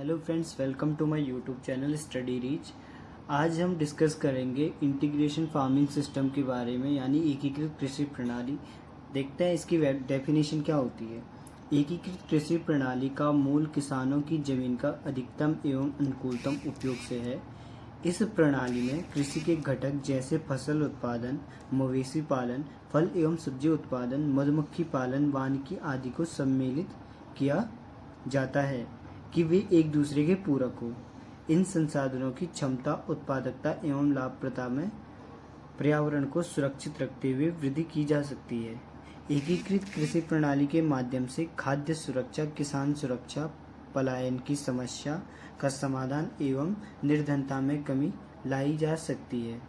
Hello friends, welcome to my YouTube channel Study Reach. आज हम discuss करेंगे integration farming system के बारे में, यानी एकीकृत कृषि प्रणाली। देखते हैं इसकी डेफिनेशन क्या होती है। एकीकृत कृषि प्रणाली का मूल किसानों की जमीन का अधिकतम एवं अनुकूलतम उपयोग से है। इस प्रणाली में कृषि के घटक जैसे फसल उत्पादन, मवेशी पालन, फल एवं सब्जी उत्पादन, मधुमक्खी पालन, वानिकी आदि को सम्मिलित किया जाता है कि वे एक दूसरे के पूरक हो। इन संसाधनों की क्षमता, उत्पादकता एवं लाभप्रदता में पर्यावरण को सुरक्षित रखते हुए वृद्धि की जा सकती है। एकीकृत कृषि प्रणाली के माध्यम से खाद्य सुरक्षा, किसान सुरक्षा, पलायन की समस्या का समाधान एवं निर्धनता में कमी लाई जा सकती है।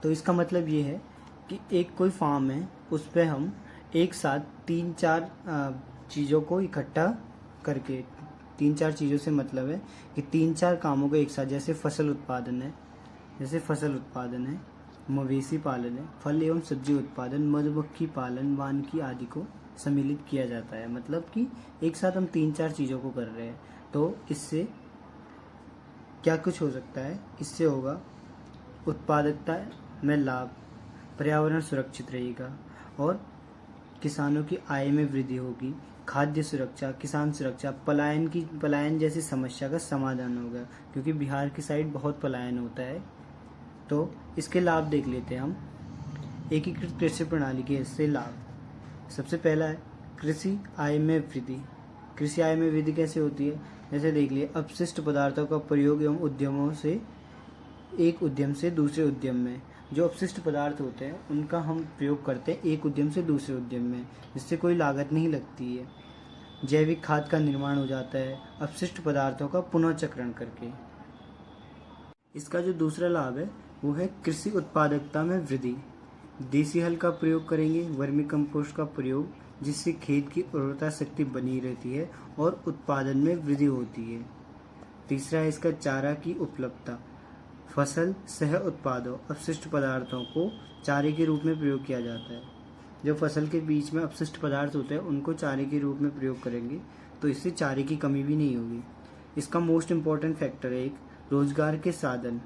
तो इसका मतलब ये है कि एक कोई फार्म है, उस पर हम एक साथ 3-4 चीज़ों को इकट्ठा करके, 3-4 चीज़ों से मतलब है कि 3-4 कामों को एक साथ, जैसे फसल उत्पादन है, मवेशी पालन है, फल एवं सब्जी उत्पादन, मधुमक्खी पालन, वानिकी आदि को सम्मिलित किया जाता है। मतलब कि एक साथ हम 3-4 चीज़ों को कर रहे हैं। तो इससे क्या कुछ हो सकता है? इससे होगा उत्पादकता में लाभ, पर्यावरण सुरक्षित रहेगा और किसानों की आय में वृद्धि होगी, खाद्य सुरक्षा, किसान सुरक्षा, पलायन जैसी समस्या का समाधान होगा, क्योंकि बिहार की साइड बहुत पलायन होता है। तो इसके लाभ देख लेते हैं हम। एकीकृत कृषि प्रणाली के इससे लाभ, सबसे पहला है कृषि आय में वृद्धि। कृषि आय में वृद्धि कैसे होती है? जैसे देख लिए, अपशिष्ट पदार्थों का प्रयोग एवं उद्यमों से एक उद्यम से दूसरे उद्यम में, जो अपशिष्ट पदार्थ होते हैं उनका हम प्रयोग करते हैं एक उद्यम से दूसरे उद्यम में, जिससे कोई लागत नहीं लगती है। जैविक खाद का निर्माण हो जाता है अपशिष्ट पदार्थों का पुनर्चक्रण करके। इसका जो दूसरा लाभ है वो है कृषि उत्पादकता में वृद्धि। देसी हल का प्रयोग करेंगे, वर्मी कंपोस्ट का प्रयोग, जिससे खेत की उर्वरता शक्ति बनी रहती है और उत्पादन में वृद्धि होती है। तीसरा है इसका चारा की उपलब्धता। फसल सह उत्पादों, अपशिष्ट पदार्थों को चारे के रूप में प्रयोग किया जाता है। जो फसल के बीच में अपशिष्ट पदार्थ होते हैं उनको चारे के रूप में प्रयोग करेंगे, तो इससे चारे की कमी भी नहीं होगी। इसका मोस्ट इम्पॉर्टेंट फैक्टर है एक रोजगार के साधन।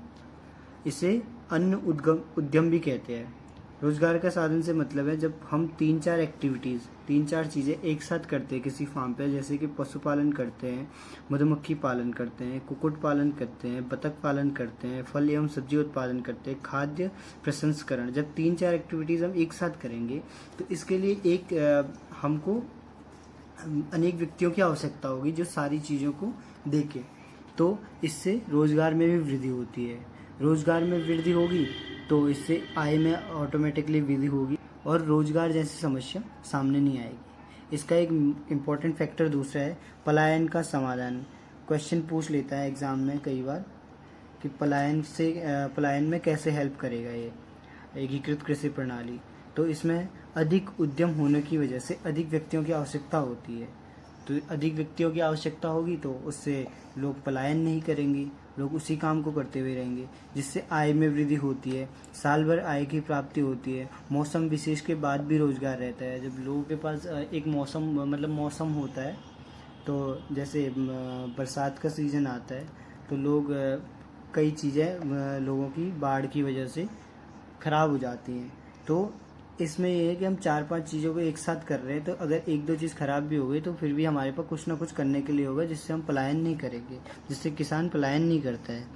इसे अन्न उद्यम भी कहते हैं। रोजगार का साधन से मतलब है जब हम 3-4 एक्टिविटीज़, 3-4 चीज़ें एक साथ करते हैं किसी फार्म पे, जैसे कि पशुपालन करते हैं, मधुमक्खी पालन करते हैं, कुक्कुट पालन करते हैं, बतख पालन करते हैं, फल एवं सब्जी उत्पादन करते हैं, खाद्य प्रसंस्करण। जब 3-4 एक्टिविटीज़ हम एक साथ करेंगे तो इसके लिए हमको अनेक व्यक्तियों की आवश्यकता होगी जो सारी चीज़ों को देखें। तो इससे रोजगार में भी वृद्धि होती है। रोजगार में वृद्धि होगी तो इससे आय में ऑटोमेटिकली वृद्धि होगी और रोजगार जैसी समस्या सामने नहीं आएगी। इसका एक इम्पॉर्टेंट फैक्टर दूसरा है पलायन का समाधान। क्वेश्चन पूछ लेता है एग्जाम में कई बार कि पलायन में कैसे हेल्प करेगा ये एकीकृत कृषि प्रणाली। तो इसमें अधिक उद्यम होने की वजह से अधिक व्यक्तियों की आवश्यकता होती है। तो अधिक व्यक्तियों की आवश्यकता होगी तो उससे लोग पलायन नहीं करेंगे, लोग उसी काम को करते हुए रहेंगे, जिससे आय में वृद्धि होती है, साल भर आय की प्राप्ति होती है। मौसम विशेष के बाद भी रोजगार रहता है। जब लोगों के पास एक मौसम होता है, तो जैसे बरसात का सीज़न आता है तो लोग कई चीज़ें लोगों की बाढ़ की वजह से ख़राब हो जाती हैं। तो इसमें ये है कि हम 4-5 चीज़ों को एक साथ कर रहे हैं, तो अगर 1-2 चीज़ खराब भी हो गई तो फिर भी हमारे पास कुछ ना कुछ करने के लिए होगा, जिससे हम पलायन नहीं करेंगे, जिससे किसान पलायन नहीं करता है।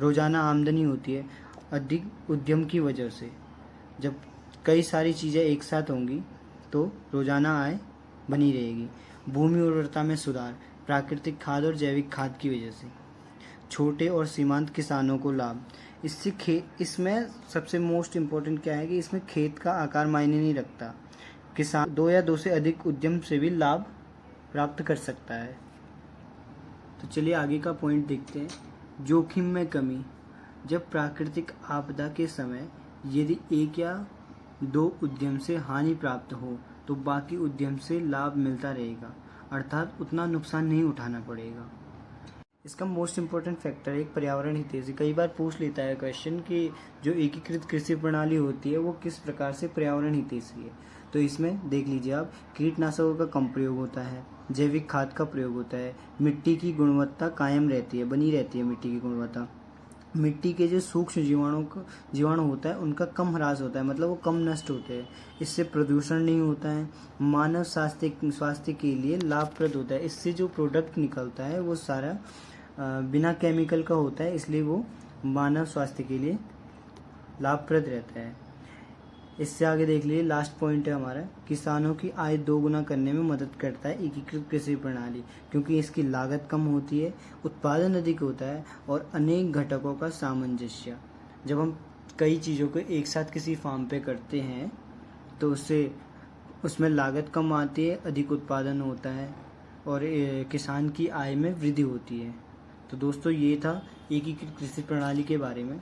रोज़ाना आमदनी होती है अधिक उद्यम की वजह से। जब कई सारी चीज़ें एक साथ होंगी तो रोज़ाना आय बनी रहेगी। भूमि उर्वरता में सुधार, प्राकृतिक खाद और जैविक खाद की वजह से। छोटे और सीमांत किसानों को लाभ। इसमें सबसे मोस्ट इम्पोर्टेंट क्या है कि इसमें खेत का आकार मायने नहीं रखता। किसान 2 या 2 से अधिक उद्यम से भी लाभ प्राप्त कर सकता है। तो चलिए आगे का पॉइंट देखते हैं। जोखिम में कमी। जब प्राकृतिक आपदा के समय यदि 1 या 2 उद्यम से हानि प्राप्त हो तो बाकी उद्यम से लाभ मिलता रहेगा, अर्थात उतना नुकसान नहीं उठाना पड़ेगा। इसका मोस्ट इम्पोर्टेंट फैक्टर है एक पर्यावरण हितैषी। कई बार पूछ लेता है क्वेश्चन कि जो एकीकृत कृषि प्रणाली होती है वो किस प्रकार से पर्यावरण हितैषी है। तो इसमें देख लीजिए आप, कीटनाशकों का कम प्रयोग होता है, जैविक खाद का प्रयोग होता है, मिट्टी की गुणवत्ता कायम रहती है, बनी रहती है मिट्टी की गुणवत्ता, मिट्टी के जो सूक्ष्म जीवाणु होता है उनका कम ह्रास होता है, मतलब वो कम नष्ट होते हैं, इससे प्रदूषण नहीं होता है, मानव स्वास्थ्य के लिए लाभप्रद होता है। इससे जो प्रोडक्ट निकलता है वो सारा बिना केमिकल का होता है, इसलिए वो मानव स्वास्थ्य के लिए लाभप्रद रहता है। इससे आगे देख लीजिए, लास्ट पॉइंट है हमारा, किसानों की आय दोगुना करने में मदद करता है एकीकृत कृषि प्रणाली, क्योंकि इसकी लागत कम होती है, उत्पादन अधिक होता है और अनेक घटकों का सामंजस्य। जब हम कई चीज़ों को एक साथ किसी फार्म पे करते हैं तो उसमें लागत कम आती है, अधिक उत्पादन होता है और किसान की आय में वृद्धि होती है। तो दोस्तों, ये था एकीकृत कृषि प्रणाली के बारे में।